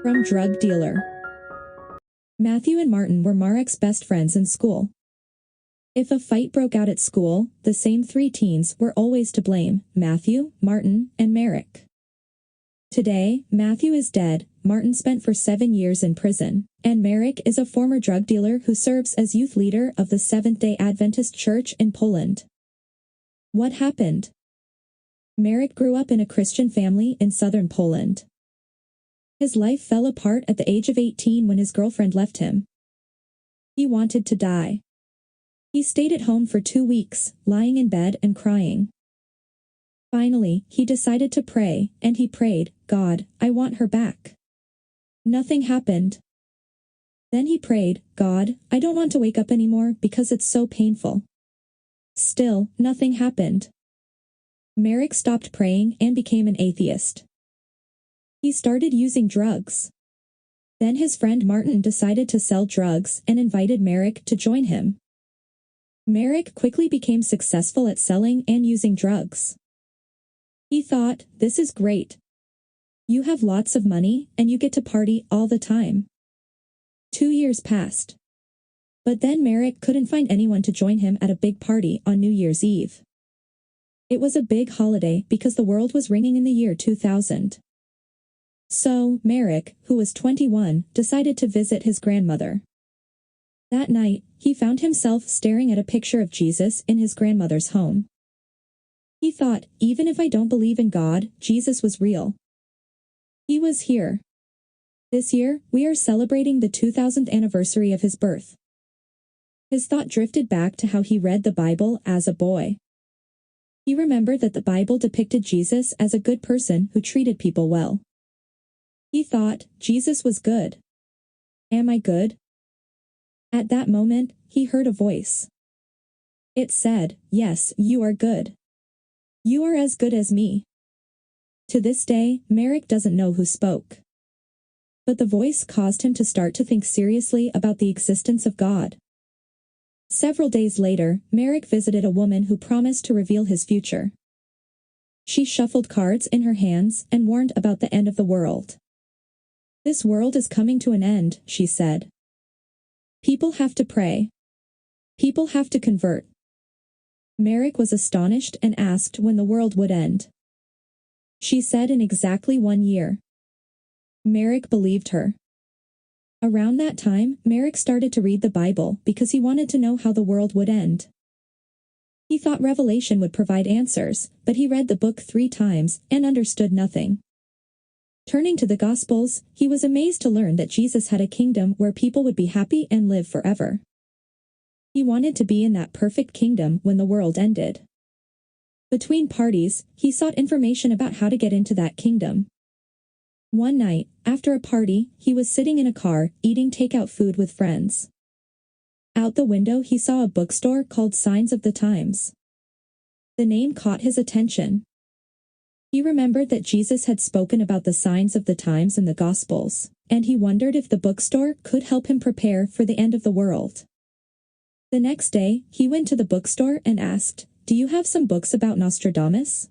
From drug dealer. Matthew and Martin were Marek's best friends in school. If a fight broke out at school, the same three teens were always to blame: Matthew, Martin, and Marek. Today, Matthew is dead, Martin spent for 7 years in prison, and Marek is a former drug dealer who serves as youth leader of the Seventh-day Adventist Church in Poland. What happened? Marek grew up in a Christian family in southern Poland. His life fell apart at the age of 18 when his girlfriend left him. He wanted to die. He stayed at home for 2 weeks, lying in bed and crying. Finally, he decided to pray, and he prayed, "God, I want her back." Nothing happened. Then he prayed, "God, I don't want to wake up anymore because it's so painful." Still, nothing happened. Marek stopped praying and became an atheist. He started using drugs. Then his friend Martin decided to sell drugs and invited Marek to join him. Marek quickly became successful at selling and using drugs. He thought, "This is great. You have lots of money, and you get to party all the time." 2 years passed. But then Marek couldn't find anyone to join him at a big party on New Year's Eve. It was a big holiday because the world was ringing in the year 2000. So, Marek, who was 21, decided to visit his grandmother. That night, he found himself staring at a picture of Jesus in his grandmother's home. He thought, even if I don't believe in God, Jesus was real. He was here. This year, we are celebrating the 2000th anniversary of his birth. His thought drifted back to how he read the Bible as a boy. He remembered that the Bible depicted Jesus as a good person who treated people well. He thought, Jesus was good. Am I good? At that moment, he heard a voice. It said, "Yes, you are good. You are as good as me." To this day, Marek doesn't know who spoke. But the voice caused him to start to think seriously about the existence of God. Several days later, Marek visited a woman who promised to reveal his future. She shuffled cards in her hands and warned about the end of the world. "This world is coming to an end," she said. "People have to pray. People have to convert." Marek was astonished and asked when the world would end. She said in exactly 1 year. Marek believed her. Around that time, Marek started to read the Bible because he wanted to know how the world would end. He thought Revelation would provide answers, but he read the book 3 times and understood nothing. Turning to the Gospels, he was amazed to learn that Jesus had a kingdom where people would be happy and live forever. He wanted to be in that perfect kingdom when the world ended. Between parties, he sought information about how to get into that kingdom. One night, after a party, he was sitting in a car, eating takeout food with friends. Out the window he saw a bookstore called Signs of the Times. The name caught his attention. He remembered that Jesus had spoken about the signs of the times in the Gospels, and he wondered if the bookstore could help him prepare for the end of the world. The next day, he went to the bookstore and asked, "Do you have some books about Nostradamus?"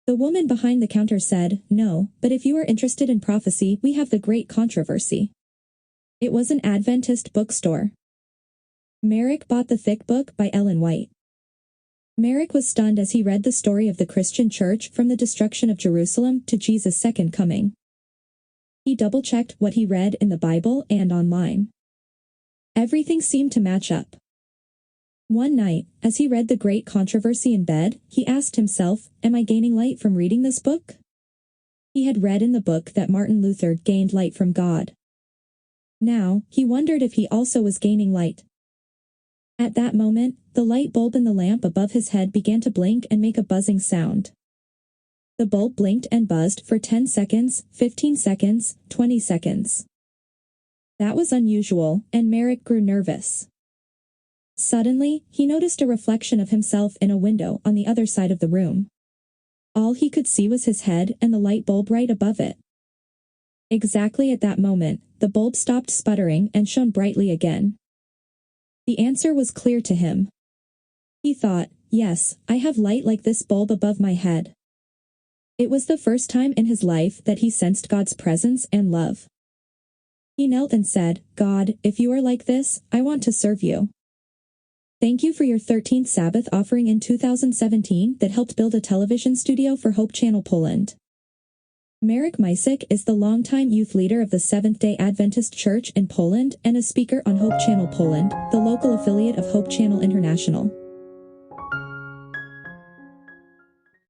The woman behind the counter said, "No, but if you are interested in prophecy, we have the Great Controversy." It was an Adventist bookstore. Marek bought the thick book by Ellen White. Marek was stunned as he read the story of the Christian church from the destruction of Jerusalem to Jesus' second coming. He double-checked what he read in the Bible and online. Everything seemed to match up. One night, as he read the Great Controversy in bed, he asked himself, "Am I gaining light from reading this book?" He had read in the book that Martin Luther gained light from God. Now, he wondered if he also was gaining light. At that moment, the light bulb in the lamp above his head began to blink and make a buzzing sound. The bulb blinked and buzzed for 10 seconds, 15 seconds, 20 seconds. That was unusual, and Marek grew nervous. Suddenly, he noticed a reflection of himself in a window on the other side of the room. All he could see was his head and the light bulb right above it. Exactly at that moment, the bulb stopped sputtering and shone brightly again. The answer was clear to him. He thought, "Yes, I have light like this bulb above my head." It was the first time in his life that he sensed God's presence and love. He knelt and said, "God, if you are like this, I want to serve you." Thank you for your 13th Sabbath offering in 2017 that helped build a television studio for Hope Channel Poland. Marek is the longtime youth leader of the Seventh-day Adventist Church in Poland and a speaker on Hope Channel Poland, the local affiliate of Hope Channel International.